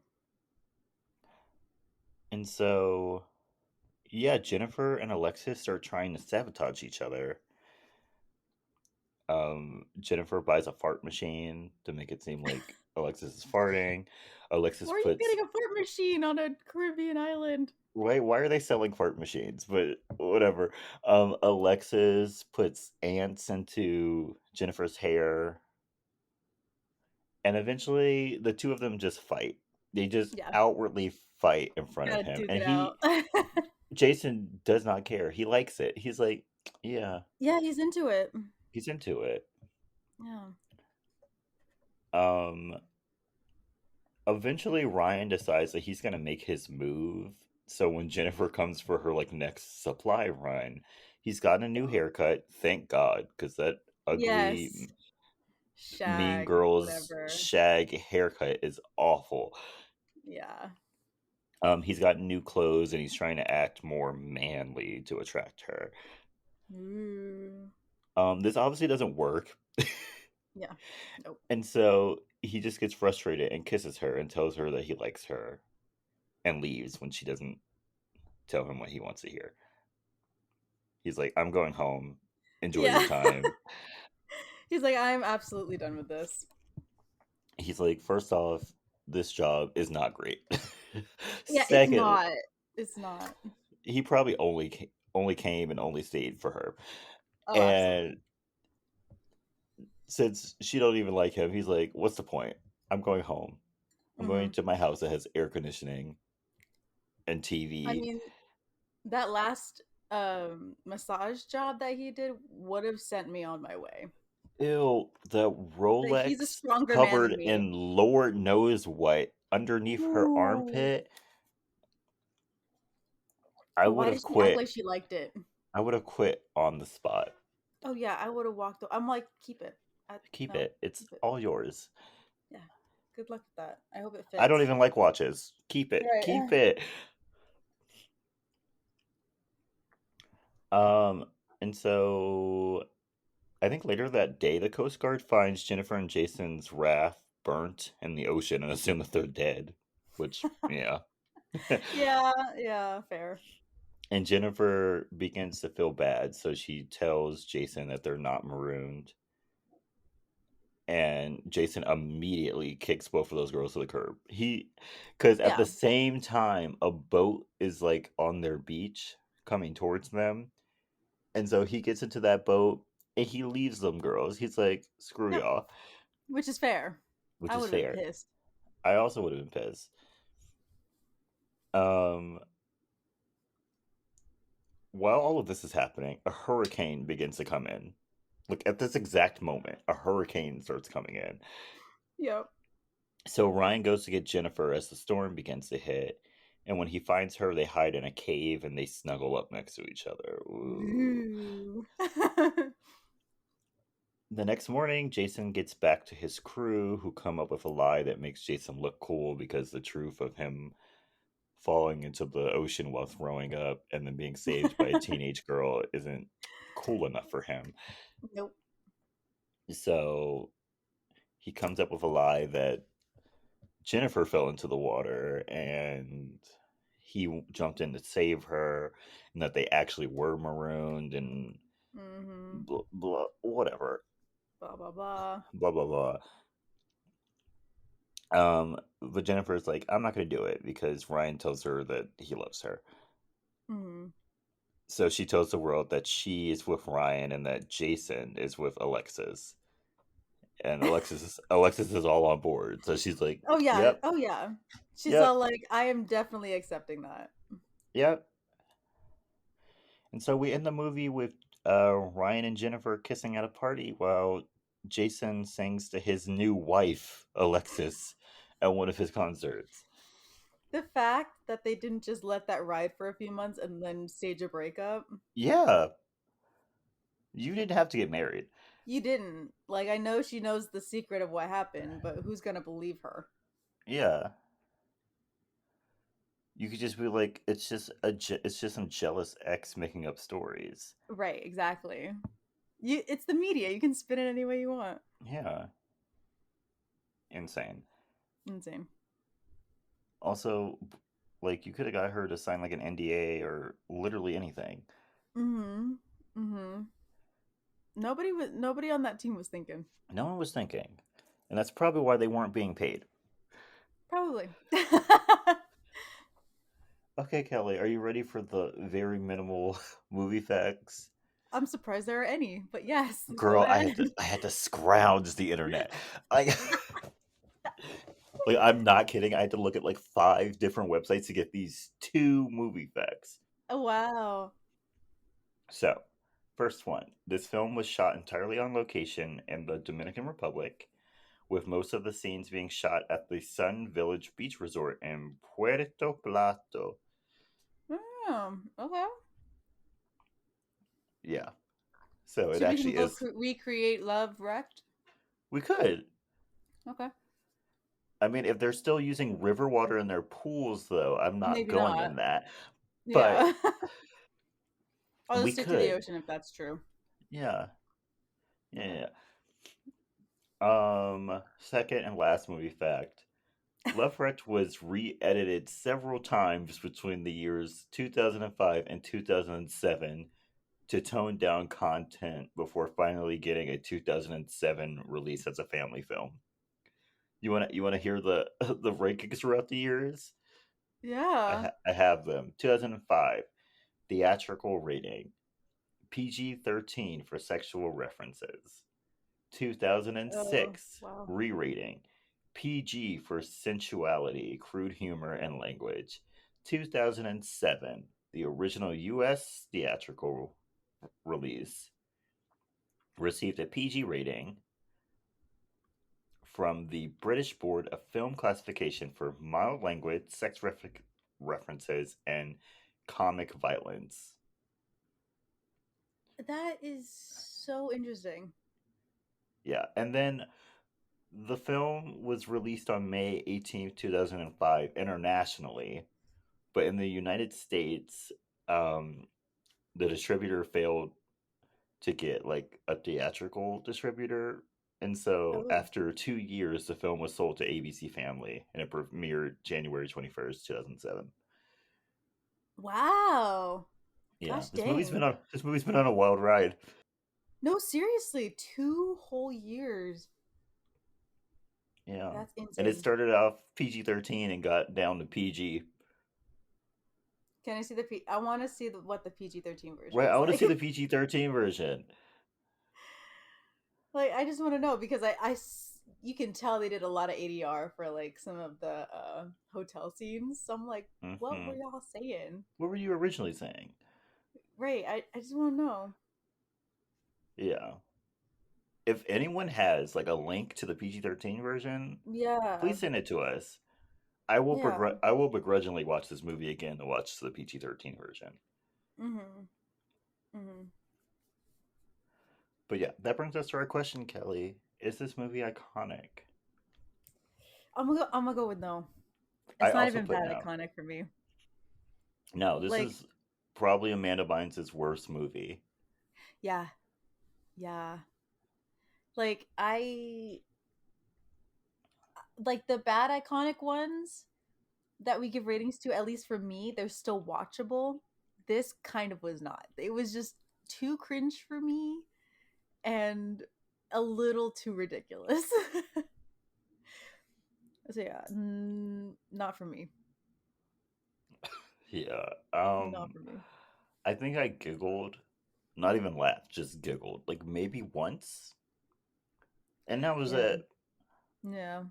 And so, yeah, Jennifer and Alexis start trying to sabotage each other. Jennifer buys a fart machine to make it seem like Alexis is farting. Alexis Where are you puts getting a fart machine on a Caribbean island? why are they selling fart machines? But whatever. Alexis puts ants into Jennifer's hair, and eventually the two of them just fight. They just Yeah. outwardly fight in front of Gotta him, duke and it out. Jason does not care. He likes it. He's like, yeah, Yeah, he's into it. he's into it. Yeah. Um, Eventually Ryan decides that he's gonna make his move. So when Jennifer comes for her like next supply run, he's gotten a new haircut. Thank God, because that ugly Yes. Mean Shag, Girls whatever. shag haircut is awful. Yeah. He's got new clothes and he's trying to act more manly to attract her. Ooh. This obviously doesn't work. Yeah. Nope. And so he just gets frustrated and kisses her and tells her that he likes her and leaves when she doesn't tell him what he wants to hear. He's like, I'm going home. Enjoy your Yeah. time. He's like, I'm absolutely done with this. He's like, first off, this job is not great. Yeah, it's Second, not. It's not. he probably only came and only stayed for her. Oh, And absolutely. since she don't even like him, he's like, what's the point? I'm going home. I'm Hmm. going to my house that has air conditioning and I TV. mean, that last massage job that he did would have sent me on my way. Ew, the Like he's a Rolex stronger man covered than me. in Lord knows what underneath her Ooh. armpit. I But would why have did she act like quit. she liked it? I would have quit on the spot. Oh yeah, I would have walked. I'm like, keep it. Keep No, it. It's keep it. all yours. Yeah. Good luck with that. I hope it I don't fits. even like watches. Keep it. Keep Right. it. Um, and so I think later that day, the Coast Guard finds Jennifer and Jason's raft burnt in the ocean and assume that they're dead, which, yeah. Yeah, yeah, fair. And Jennifer begins to feel bad, so she tells Jason that they're not marooned. And Jason immediately kicks both of those girls to the curb. Because at the Yeah. same time, a boat is like on their beach coming towards them. And so he gets into that boat and he leaves them girls. He's like, screw Yep. y'all, Which is fair. which I is would have fair. been pissed. I also would have been pissed. Um, while all of this is happening, a hurricane begins to come in. Look, at this exact moment, a hurricane starts coming in. Yep. So Ryan goes to get Jennifer as the storm begins to hit. And when he finds her, they hide in a cave and they snuggle up next to each other. Ooh. Ooh. The next morning, Jason gets back to his crew who come up with a lie that makes Jason look cool because the truth of him falling into the ocean while throwing up and then being saved by a teenage girl isn't cool enough for him. Nope. So he comes up with a lie that Jennifer fell into the water and he jumped in to save her and that they actually were marooned and Mm-hmm. blah, blah whatever, Blah blah blah. blah blah blah. But Jennifer's like, I'm not going to do it because Ryan tells her that he loves her. Mm-hmm. So she tells the world that she is with Ryan and that Jason is with Alexis. And Alexis is all on board. So she's like, Oh yeah. "Yep, Oh yeah. She's yep, all like, I am definitely accepting that. yep." And so we end the movie with Ryan and Jennifer kissing at a party while Jason sings to his new wife, Alexis, at one of his concerts. The fact that they didn't just let that ride for a few months and then stage a breakup. Yeah, you didn't have to get married. You didn't. Like, I know she knows the secret of what happened, but who's gonna believe her? Yeah, you could just be like, it's just some jealous ex making up stories. Right, exactly. It's the media. You can spin it any way you want. Yeah, insane. Insane. Also, like you could have got her to sign like an NDA or literally anything. Mm-hmm. Mm-hmm. Nobody on that team was thinking. No one was thinking, and that's probably why they weren't being paid. Probably. Okay, Kelly, are you ready for the very minimal movie facts? I'm surprised there are any, but yes, go Girl, ahead. I had to scrounge the internet. Like, like I'm not kidding. I had to look at like 5 different websites to get these 2 movie facts. Oh wow. So, first one. This film was shot entirely on location in the Dominican Republic, with most of the scenes being shot at the Sun Village Beach Resort in Puerto Plata. Okay. Yeah. So it So we can actually go is. recreate Love Wrecked. We could. Okay. I mean, if they're still using river water in their pools, though, I'm not Maybe going not. in that. But Yeah. I'll we just stick to the could. ocean if that's true. Yeah. Yeah. Second and last movie fact. Love Wrecked was re-edited several times between the years 2005 and 2007 to tone down content before finally getting a 2007 release as a family film. You want to hear the the rankings throughout the years? Yeah. I have them. 2005 theatrical rating PG-13 for sexual references. Oh 2006 wow. re-rating PG for sensuality, crude humor, and language. 2007 the original US theatrical release received a PG rating from the British Board of Film Classification for mild language, references, and comic violence. That is so interesting. Yeah, and then the film was released on May 18th, 2005 internationally, but in the United States, um, the distributor failed to get like a theatrical distributor. And so Oh, after 2 years, the film was sold to ABC Family and it premiered January 21st, 2007. wow. Yeah, Gosh dang. this movie's been on a wild ride. No, seriously, 2 whole years. Yeah. That's And it insane. started off PG-13 and got down to PG. Can I see the I want to see what the PG-13 version Right, I is want to like. see the PG-13 version. Like, I just want to know because you can tell they did a lot of ADR for like some of the hotel scenes. So I'm like, what were Hmm. y'all saying? What were you originally saying? Right. I just want to know. Yeah. If anyone has like a link to the PG-13 version, Yeah. please send it to us. Yeah. I will begrudgingly watch this movie again to watch the PG-13 version. Mhm. Mhm. But yeah, that brings us to our question, Kelly. Is this movie iconic? I'm gonna go with no. I It's not also even put that no. iconic for me. No, this Like, is probably Amanda Bynes' worst movie. yeah. Yeah. Like I like the bad iconic ones that we give ratings to, at least for me, they're still watchable. This kind of was not. It was just too cringe for me and a little too ridiculous. So yeah, not for me. Yeah. Not for me. I think I giggled, not even laughed, just giggled, like maybe once, and that was Yeah. it. Yeah.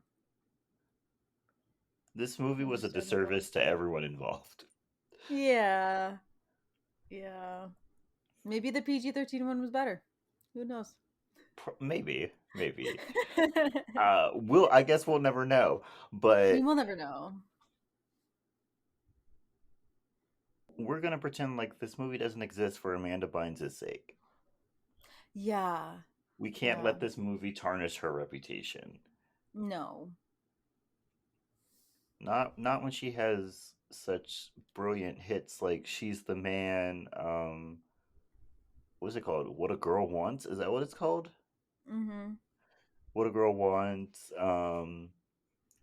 This movie was a Understandable. disservice to everyone involved. Yeah. Yeah. Maybe the PG-13 one was better. Who knows? Maybe, maybe. We I guess we'll never know, but will never know. we're gonna pretend like this movie doesn't exist for Amanda Bynes' sake. Yeah. We can't Yeah. let this movie tarnish her reputation. No. Not when she has such brilliant hits like She's the Man, what's it called? What a Girl Wants? Is that what it's called? Mm-hmm. What a Girl Wants,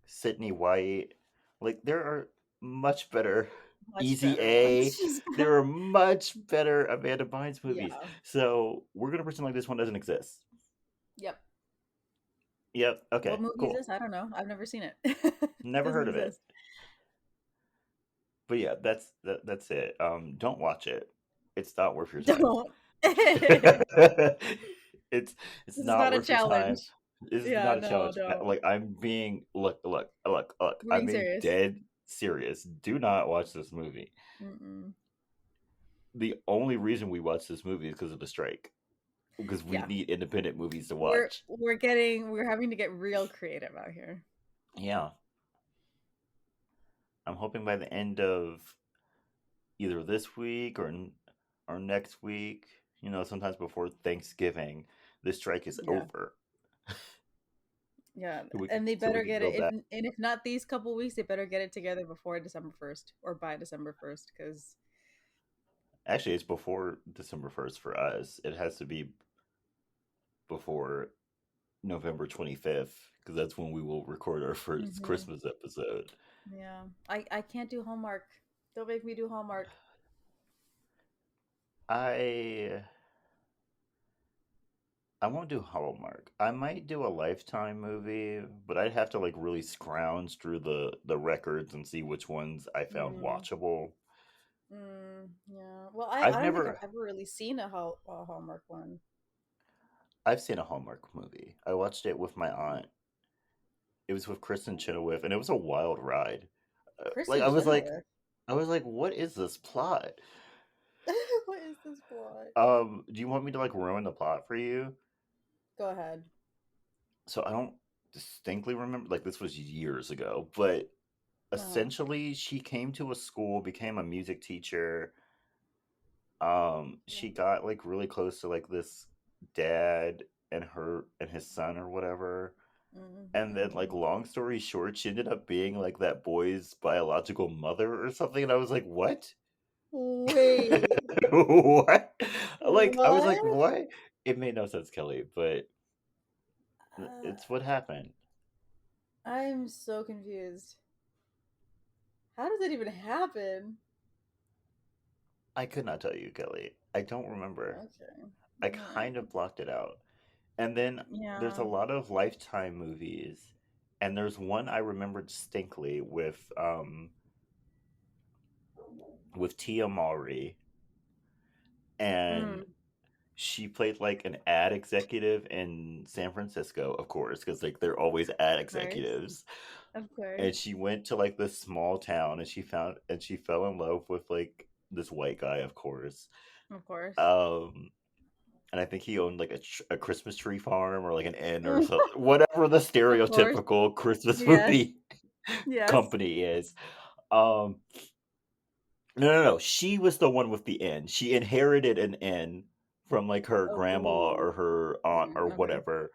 Sydney White. Like there are much better Much Easy better ones. A. There are much better Amanda Bynes movies. Yeah. So we're gonna pretend like this one doesn't exist. Yep. Yep. What Okay. movie is Cool. this? I don't know. I've never seen it. Never Doesn't heard of it. exist. But yeah, that's it. Don't watch it. It's not worth your time. Don't. it's it's This is not not a worth your time. challenge. This is Yeah, not a no, challenge. don't. Like I'm being look. We're I'm being being serious. dead serious. Do not watch this movie. Mm-mm. The only reason we watch this movie is because of the strike. Because we Yeah. need independent movies to We're watch. we're having to get real creative out here. Yeah. I'm hoping by the end of either this week or next week, sometimes before Thanksgiving, this strike is Yeah. over. Yeah. So we can And they so we better can get go it back. if not these couple weeks, they better get it together before December 1st or by December 1st cuz Actually, it's before December 1st for us. It has to be before November 25th because that's when we will record our first mhm. Christmas episode. Yeah. I can't do homework. Don't make me do homework. I I won't do Hallmark. I might do a Lifetime movie, but I'd have to like really scrounge through the records and see which ones I found Mm. watchable. Yeah. Well, I've I don't think I've never ever really seen a Hallmark one. I've seen a Hallmark movie. I watched it with my aunt. It was with Kristen Chenoweth, and it was a wild ride. Like Kristen Chenoweth. I was like, what is this plot? What is this plot? Do you want me to like ruin the plot for you? Go ahead. So I don't distinctly remember. Like this was years ago, but Uh-huh. essentially, she came to a school, became a music teacher. Yeah. She got like really close to like this dad and her and his son or whatever. And then, like, Mm-hmm. long story short, she ended up being like that boy's biological mother or something. And I was like, what? Wait, What? Like, I was like, what? what? It made no sense, Kelly, but Uh, it's what happened. I'm so confused. How does that even happen? I could not tell you, Kelly. I don't remember. Okay. I All right. kind of blocked it out. And then there's a Yeah. lot of Lifetime movies, and there's one I remember distinctly with Tia Mowry, and Mm, she played like an ad executive in San Francisco, of course, because like they're always ad of course. executives. Of course. And she went to like this small town, and she fell in love with like this white guy, of course. Of course. Um, and I think he owned like a Christmas tree farm or like an inn or Mm, something, whatever the of course. stereotypical Christmas Yes. movie Yes. company is. Um, no, no, no. She was the one with the inn. She inherited an inn from like her grandma or Oh. her aunt or Okay. whatever.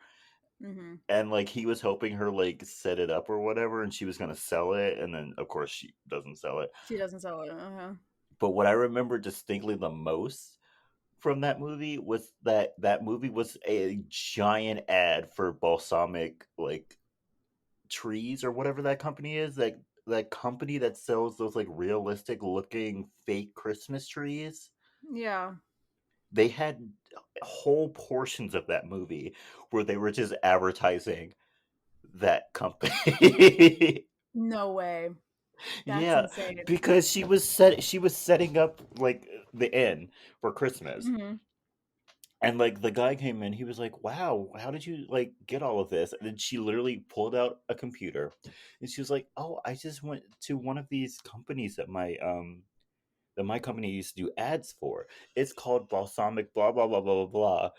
Mm-hmm. And like he was helping her like set it up or whatever, and she was gonna sell it, and then of course she doesn't sell it. She doesn't sell it. Uh-huh. But what I remember distinctly the most from that movie was that movie was a giant ad for balsamic like trees or whatever that company is, that company that sells those like realistic looking fake Christmas trees. Yeah. They had whole portions of that movie where they were just advertising that company. No way. That's Yeah, insane. because she was setting up like the inn for Christmas. Mm-hmm. And like the guy came in, he was like, "Wow, how did you like get all of this?" And then she literally pulled out a computer, and she was like, "Oh, I just went to one of these companies that my company used to do ads for. It's called Balsamic blah blah blah blah blah blah."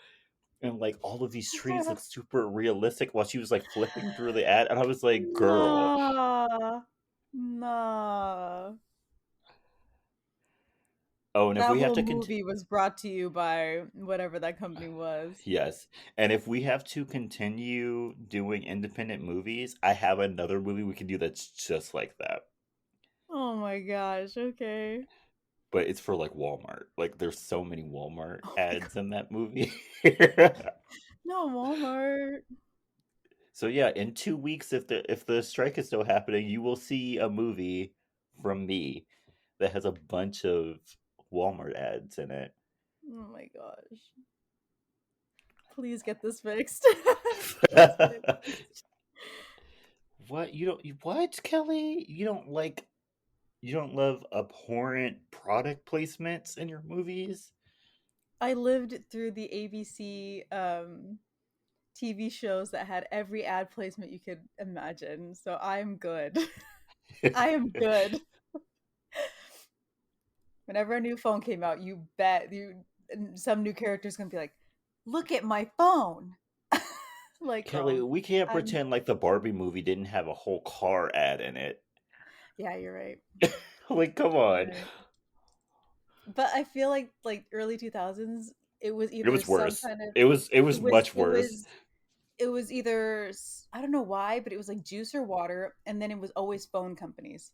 And like all of these trees look super realistic while she was like flipping through the ad, and I was like, "Girl." Nah. Nah. Oh, and if That we have whole to continue, movie was brought to you by whatever that company was. yes, and if we have to continue doing independent movies, I have another movie we can do that's just like that. Oh my gosh. Okay. But it's for like Walmart. Like there's so many Walmart Oh my god. ads in that movie. No, Walmart. So yeah, in 2 weeks, if the strike is still happening, you will see a movie from me that has a bunch of Walmart ads in it. Oh my gosh. Please get this fixed. Please get it fixed. What what, Kelly? You don't love abhorrent product placements in your movies? I lived through the ABC TV shows that had every ad placement you could imagine. So I'm good. I am good. Whenever a new phone came out, you bet some new character's gonna be like, "Look at my phone." Like, Kelly, we can't I'm pretend like the Barbie movie didn't have a whole car ad in it. yeah, you're right. Like, come You're on. right. But I feel like early 2000s, it was It either was some worse. kind of It it was was much it worse. was it was either I don't know why, but it was like juice or water, and then it was always phone companies.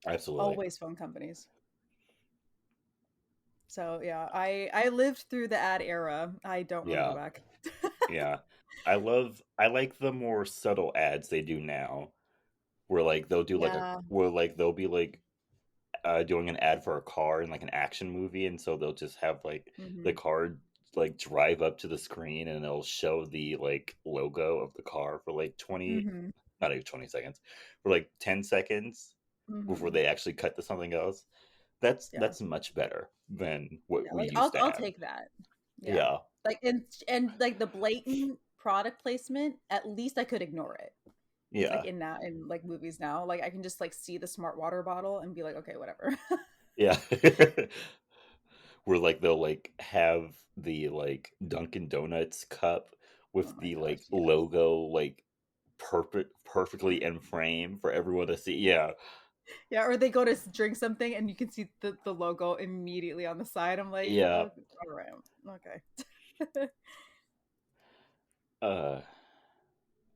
Absolutely. Always phone companies. So yeah, I lived through the ad era. I don't want to go Yeah. back. Yeah. I like the more subtle ads they do now where like they'll do like a Yeah. where like they'll be like doing an ad for a car in like an action movie, and so they'll just have like the Hmm. car like drive up to the screen, and it'll show the like logo of the car for like 20, Hmm. not even 20 seconds, for like 10 seconds before Hmm. they actually cut to something else. Yeah. That's much better than what Yeah. we Like used to I'll have. take that. Yeah. Yeah. Like and like the blatant product placement, at least I could ignore it. Like Yeah. in now in like movies now, like I can just like see the smart water bottle and be like, okay, whatever. Yeah. Where like they'll like have the like Dunkin' Donuts cup Oh with my the gosh, like yes. logo like perfectly in frame for everyone to see. Yeah. Yeah, or they go to drink something and you can see the logo immediately on the side. I'm like, Yeah. oh, all right, okay. Uh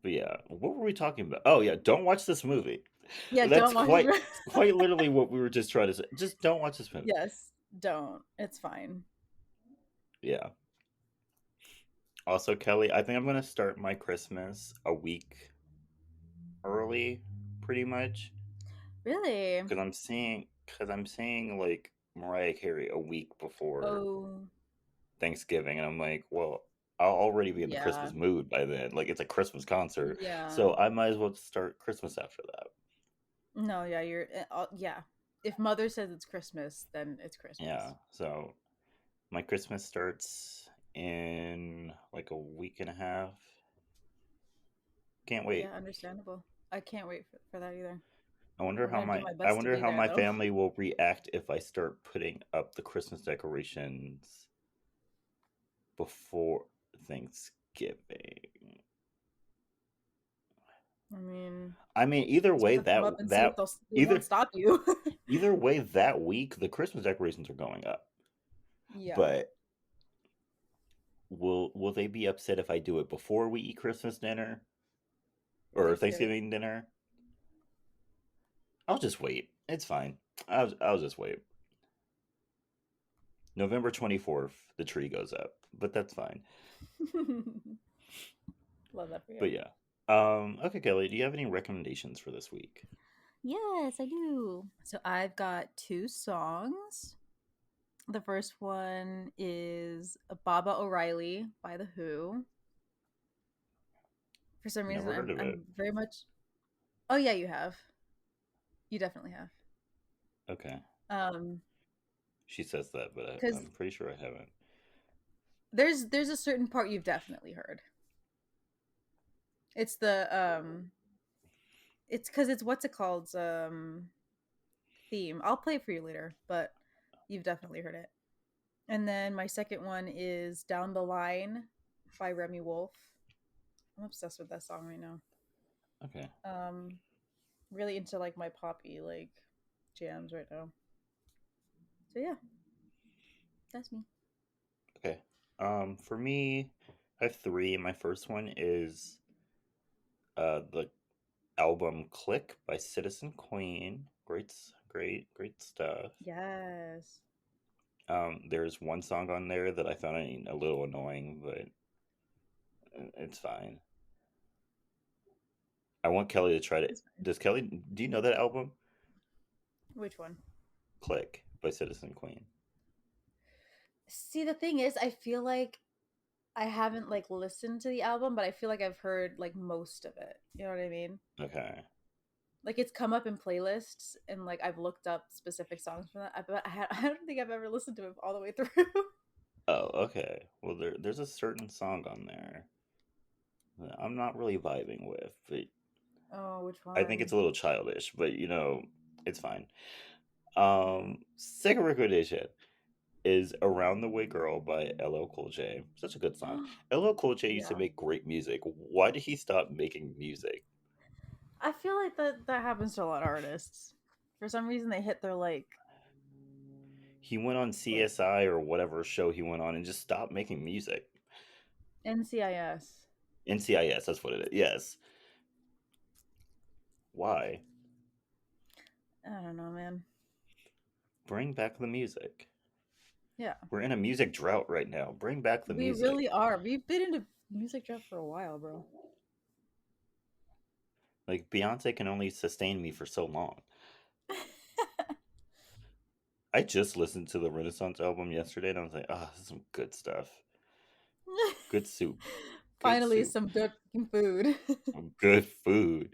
but yeah, what were we talking about? Oh yeah, don't watch this movie. Yeah, That's don't watch this quite movie. quite literally what we were just trying to say. Just don't watch this movie. Yes, don't. It's fine. Yeah. Also, Kelly, I think I'm gonna start my Christmas a week early, pretty much, Really? because I'm seeing like Mariah Carey a week before Oh, Thanksgiving, and I'm like, well, I'll already be in the yeah. Christmas mood by then. Like it's a Christmas concert, Yeah. so I might as well start Christmas after that. No, yeah, yeah. If mother says it's Christmas, then it's Yeah. Christmas. So my Christmas starts in like a week and a half. Can't Yeah, wait. understandable. I can't wait for that either. I I'm gonna do my I best to wonder be how there my though. family will react if I start putting up the Christmas decorations before Thanksgiving. I mean, I mean, either just way put them up and see if that they either won't stop you. either way that week the Christmas decorations are going up. Yeah, But will they be upset if I do it before we eat Christmas dinner or Thanksgiving. Thanksgiving dinner? I'll just wait. It's fine. I'll just wait. November 24th, the tree goes up, but that's fine. Love that for you. But yeah. Okay, Kelly, do you have any recommendations for this week? Yes, I do. So I've got two songs. The first one is Baba O'Reilly by The Who. For some reason, Never heard of it. I'm very much. Oh yeah, you have. You definitely have. Okay. Um, She says that, but because I'm pretty sure I haven't. there's a certain part you've definitely heard. It's the it's because it's what's it called theme. I'll play it for you later, but you've definitely heard it. And then my second one is Down the Line by Remy Wolf. I'm obsessed with that song right now. Okay. Um, really into like my poppy like jams right now. So yeah, that's me. Okay. For me, I have three. My first one is the album "Click" by Citizen Queen. Great stuff. Yes. There's one song on there that I found a little annoying, but it's fine. I want Kelly to try to. It's fine. Does Kelly? Do you know that album? Which one? "Click" by Citizen Queen. See, the thing is, I feel like I haven't like listened to the album, but I feel like I've heard like most of it. You know what I mean? Okay. Like it's come up in playlists, and like I've looked up specific songs from that, but I don't think I've ever listened to it all the way through. Oh, okay. Well, there's a certain song on there that I'm not really vibing with, but Oh, which I think one? it's a little childish. But it's fine. Second recommendation is "Around the Way Girl" by LL Cool J. Such a good song. LL Cool J used to Yeah. make great music. Why did he stop making music? I feel like that happens to a lot of artists. For some reason, they hit their He went on like CSI or whatever show he went on and just stopped making music. NCIS. NCIS, that's what it is. Yes. Why? I don't know, man. Bring back the music. Yeah, We're in a music drought right now. Bring back the we music. really are. We've been into music drought for a while, bro. Like Beyonce can only sustain me for so long. I just listened to the Renaissance album yesterday and I was like, ah, this is some good stuff. Good soup. Good Finally, soup. some good food. Good food.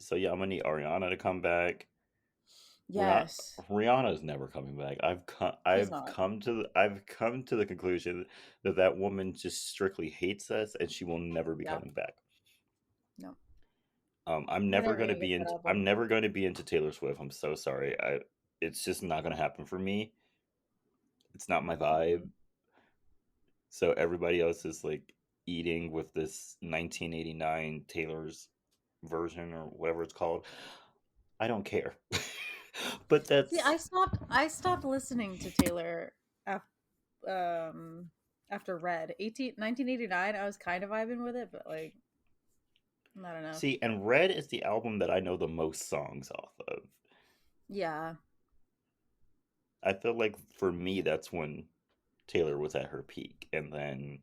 So yeah, I'm gonna need Ariana to come back. Yes, Rihanna's never coming back. she's not. I've come to the conclusion that that woman just strictly hates us and she will never be Yeah, coming back. no, I'm we're never never going to gonna get be that into album. I'm never going to be into Taylor Swift. I'm so sorry. It's just not going to happen for me. It's not my vibe. Mhm. So everybody else is like eating with this 1989 Taylor's version or whatever it's called. I don't care. But See, that's I stopped listening to Taylor after after Red 1989. I was kind of vibing with it, but like Not enough. See, and Red is the album that I know the most songs off of. Yeah. I feel like for me, that's when Taylor was at her peak, and then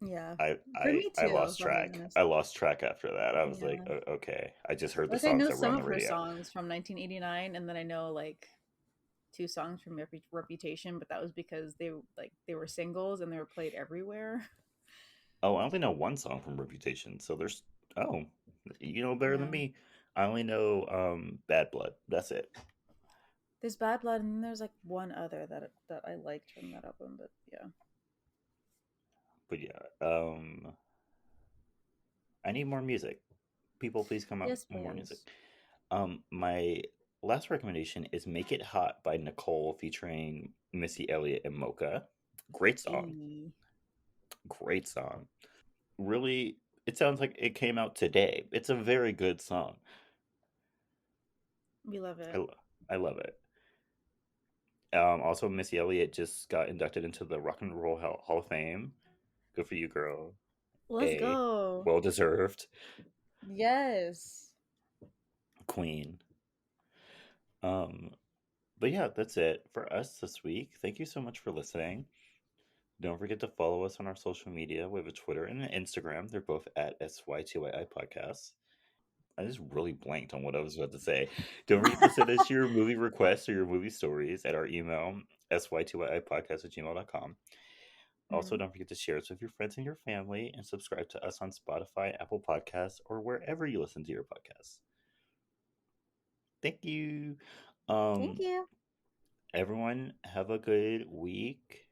Yeah. I For I me I too, lost if I'm being track. I honest. lost track after that. I was like, Yeah. Okay, I just heard the Like I songs know that were some on the of her radio." songs from 1989, and then I know like two songs from Reputation, but that was because they were singles and they were played everywhere. Oh, I only know one song from Reputation. So there's oh, you know better than Yeah. me. I only know Bad Blood. That's it. There's Bad Blood, and then there's like one other that I liked from that album, but yeah. But yeah, I need more music. People, please come up Yes, with more music. please. My last recommendation is "Make It Hot" by Nicole featuring Missy Elliott and Mocha. Great song. E. Great song. Really, it sounds like it came out today. It's a very good song. We love I, it. lo- I love it. Also, Missy Elliott just got inducted into the Rock and Roll Hall of Fame. Good for you, girl. Let's A go. well deserved Yes. queen. Um, but yeah, that's it for us this week. Thank you so much for listening. Don't forget to follow us on our social media. We have a Twitter and an Instagram. They're both at SYTYI Podcasts. I just really blanked on what I was about to say. Don't forget to send us your movie requests or your movie stories at our email, sytyi@gmail.com. Also, Mm. don't forget to share us with your friends and your family and subscribe to us on Spotify, Apple Podcasts, or wherever you listen to your podcasts. Thank you. Thank Um, you. Everyone, have a good week.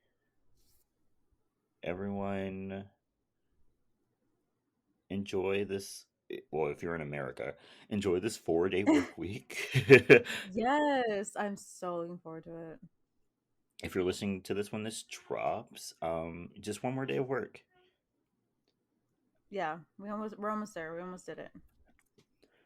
Everyone, enjoy this. Well, if you're in America, enjoy this 4-day work week. Yes, I'm so looking forward to it. If you're listening to this when this drops, just one more day of work. Yeah, we're almost there. We almost did it.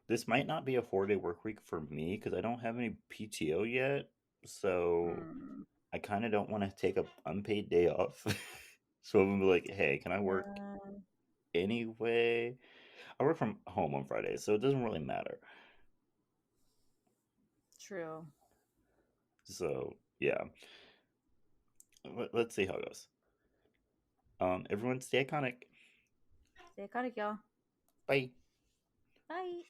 This might not be a 4-day work week for me because I don't have any PTO yet. So Mm. I kind of don't want to take a unpaid day off. So I'm gonna be like, hey, can I work Yeah, anyway? I work from home on Fridays, so it doesn't really matter. true. So yeah, let's see how it goes. Everyone stay iconic. Stay iconic, y'all. Bye. Bye.